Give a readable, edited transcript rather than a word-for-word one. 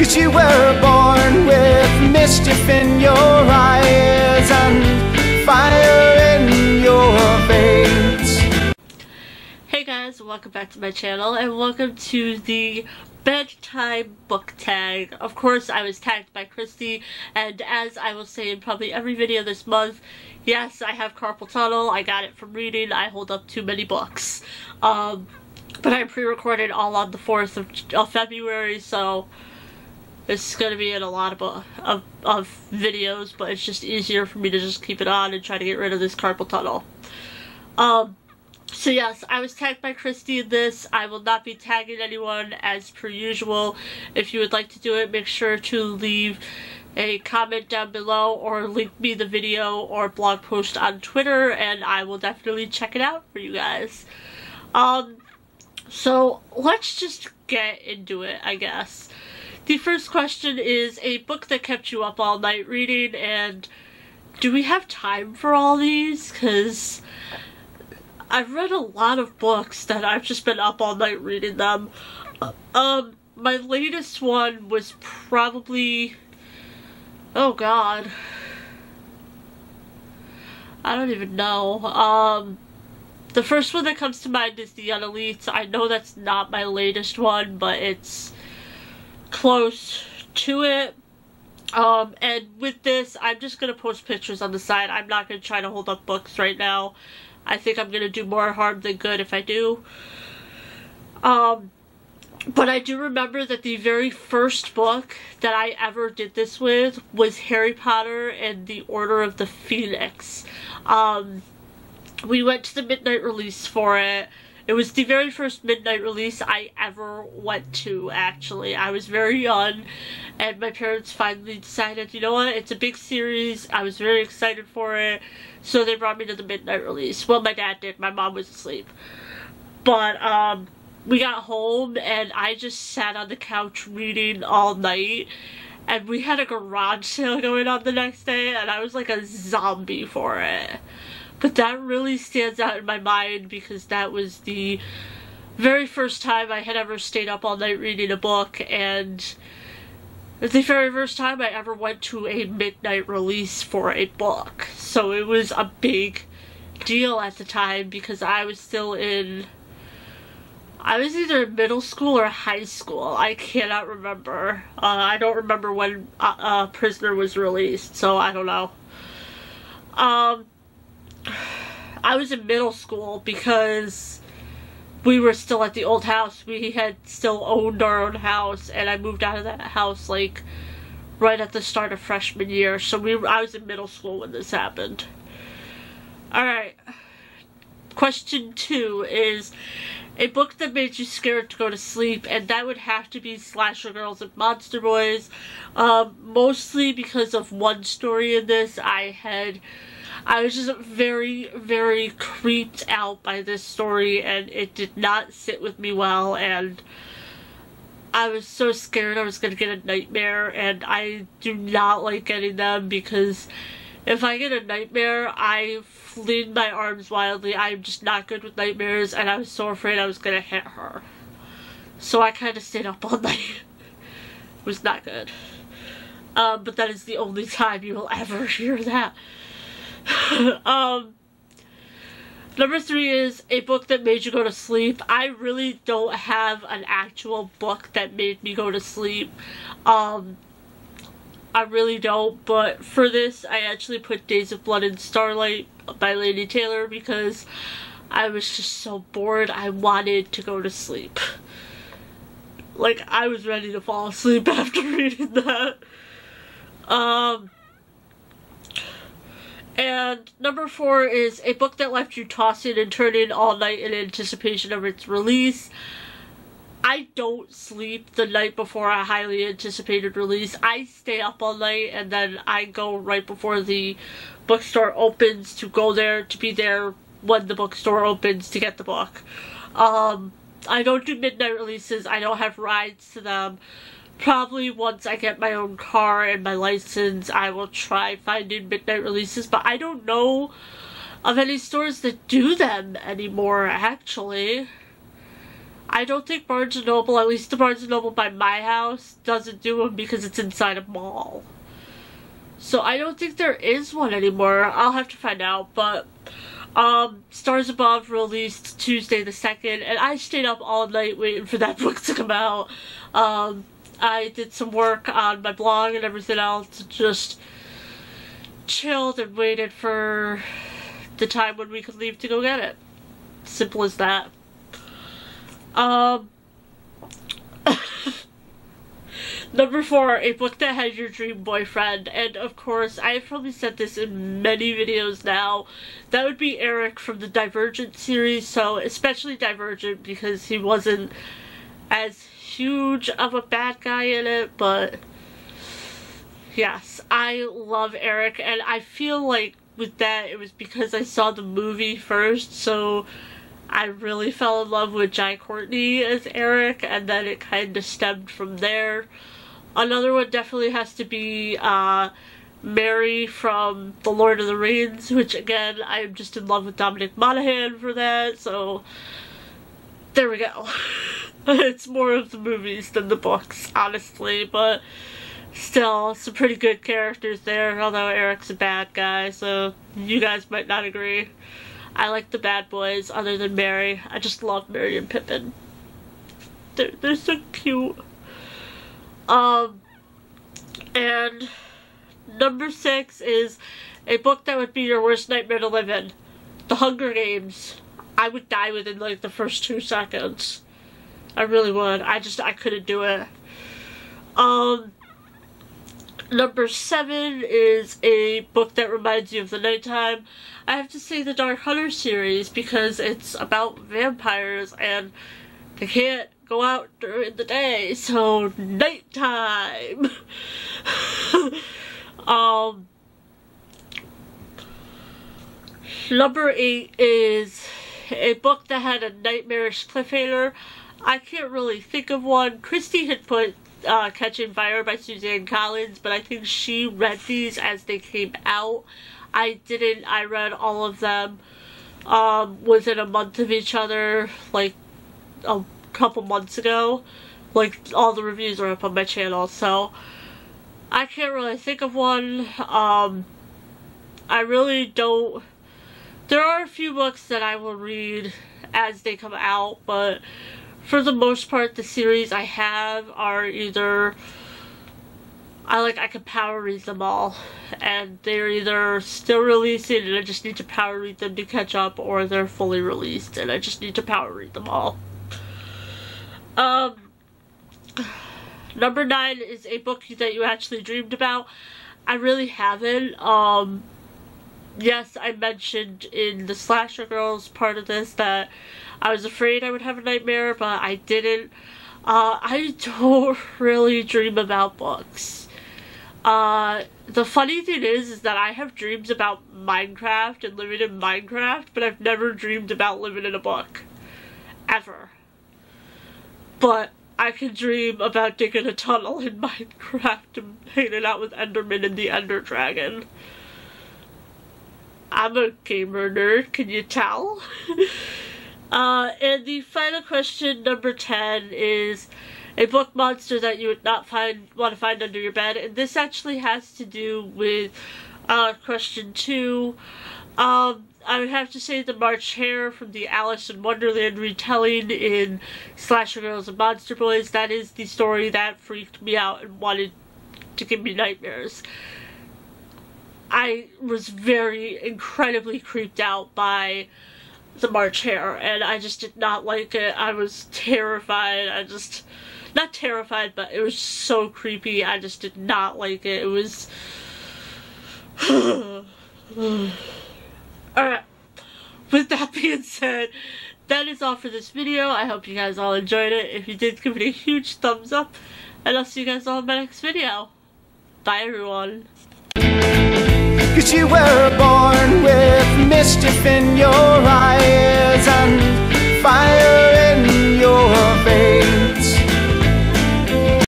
'cause you were born with mischief in your eyes and fire in your veins. Hey guys, welcome back to my channel and welcome to the Bedtime Book Tag. Of course, I was tagged by Christy, and as I will say in probably every video this month, yes, I have carpal tunnel. I got it from reading. I hold up too many books. But I pre-recorded all on the 4th of February, so it's going to be in a lot of videos, but it's just easier for me to just keep it on and try to get rid of this carpal tunnel. So yes, I was tagged by Christy in this. I will not be tagging anyone as per usual. If you would like to do it, make sure to leave a comment down below or link me the video or blog post on Twitter and I will definitely check it out for you guys. So let's just get into it, I guess. The first question is a book that kept you up all night reading, and do we have time for all these? Because I've read a lot of books that I've just been up all night reading them. My latest one was probably, oh god, I don't even know. The first one that comes to mind is The Unelites. I know that's not my latest one, but it's close to it. And with this, I'm just gonna post pictures on the side. I'm not gonna try to hold up books right now. I think I'm gonna do more harm than good if I do. But I do remember that the very first book that I ever did this with was Harry Potter and the Order of the Phoenix. We went to the midnight release for it. It was the very first midnight release I ever went to, actually. I was very young, and my parents finally decided, you know what, it's a big series. I was very excited for it, so they brought me to the midnight release. Well, my dad did. My mom was asleep. But, we got home, and I just sat on the couch reading all night, and we had a garage sale going on the next day, and I was like a zombie for it. But that really stands out in my mind because that was the very first time I had ever stayed up all night reading a book, and the very first time I ever went to a midnight release for a book. So it was a big deal at the time because I was still in, I was either in middle school or high school. I cannot remember. I don't remember when Prisoner was released, so I don't know. I was in middle school because we were still at the old house. We had still owned our own house, and I moved out of that house like right at the start of freshman year. So I was in middle school when this happened. Alright. Question 2 is a book that made you scared to go to sleep, and that would have to be Slasher Girls and Monster Boys. Mostly because of one story in this. I was just very, very creeped out by this story, and it did not sit with me well, and I was so scared I was going to get a nightmare, and I do not like getting them because if I get a nightmare, I fling my arms wildly. I'm just not good with nightmares, and I was so afraid I was going to hit her. So I kind of stayed up all night. It was not good. But that is the only time you will ever hear that. Number 3 is a book that made you go to sleep. I really don't have an actual book that made me go to sleep. I really don't, but for this I actually put Days of Blood and Starlight by Lady Taylor because I was just so bored. I wanted to go to sleep. Like, I was ready to fall asleep after reading that. And number 4 is a book that left you tossing and turning all night in anticipation of its release. I don't sleep the night before a highly anticipated release. I stay up all night and then I go right before the bookstore opens to go there, to be there when the bookstore opens to get the book. I don't do midnight releases. I don't have rides to them. Probably once I get my own car and my license, I will try finding midnight releases, but I don't know of any stores that do them anymore, actually. I don't think Barnes & Noble, at least the Barnes & Noble by my house, doesn't do them because it's inside a mall. So I don't think there is one anymore. I'll have to find out, but Stars Above released Tuesday the 2nd, and I stayed up all night waiting for that book to come out. I did some work on my blog and everything else, just chilled and waited for the time when we could leave to go get it. Simple as that. Number 4, a book that has your dream boyfriend, and of course, I've probably said this in many videos now, that would be Eric from the Divergent series, so especially Divergent because he wasn't as huge of a bad guy in it, but yes, I love Eric, and I feel like with that, it was because I saw the movie first, so I really fell in love with Jai Courtney as Eric, and then it kind of stemmed from there. Another one definitely has to be Mary from The Lord of the Rings, which again, I am just in love with Dominic Monaghan for that, so there we go. It's more of the movies than the books, honestly, but still, some pretty good characters there, although Eric's a bad guy, so you guys might not agree. I like the bad boys, other than Mary. I just love Mary and Pippin. They're so cute. And number 6 is a book that would be your worst nightmare to live in. The Hunger Games. I would die within like the first 2 seconds. I really would. I couldn't do it. Number 7 is a book that reminds you of the nighttime. I have to say the Dark Hunter series because it's about vampires and they can't go out during the day, so nighttime. Number 8 is a book that had a nightmarish cliffhanger. I can't really think of one. Christy had put Catching Fire by Suzanne Collins, but I think she read these as they came out. I didn't. I read all of them within a month of each other, like a couple months ago. Like, all the reviews are up on my channel, so I can't really think of one. I really don't. There are a few books that I will read as they come out, but for the most part, the series I have are either I can power read them all, and they're either still releasing and I just need to power read them to catch up, or they're fully released and I just need to power read them all. Number 9 is a book that you actually dreamed about. I really haven't. Yes, I mentioned in the Slasher Girls part of this that I was afraid I would have a nightmare, but I didn't. I don't really dream about books. The funny thing is that I have dreams about Minecraft and living in Minecraft, but I've never dreamed about living in a book. Ever. But I can dream about digging a tunnel in Minecraft and hanging out with Enderman and the Ender Dragon. I'm a gamer nerd, can you tell? And the final question, number 10, is a book monster that you would not want to find under your bed. And this actually has to do with question 2. I would have to say the March Hare from the Alice in Wonderland retelling in Slasher Girls and Monster Boys. That is the story that freaked me out and wanted to give me nightmares. I was incredibly creeped out by the March Hare, and I just did not like it. I was terrified. Not terrified, but it was so creepy. I just did not like it. It was... Alright, with that being said, that is all for this video. I hope you guys all enjoyed it. If you did, give it a huge thumbs up, and I'll see you guys all in my next video. Bye, everyone. 'Cause you were born with mischief in your eyes and fire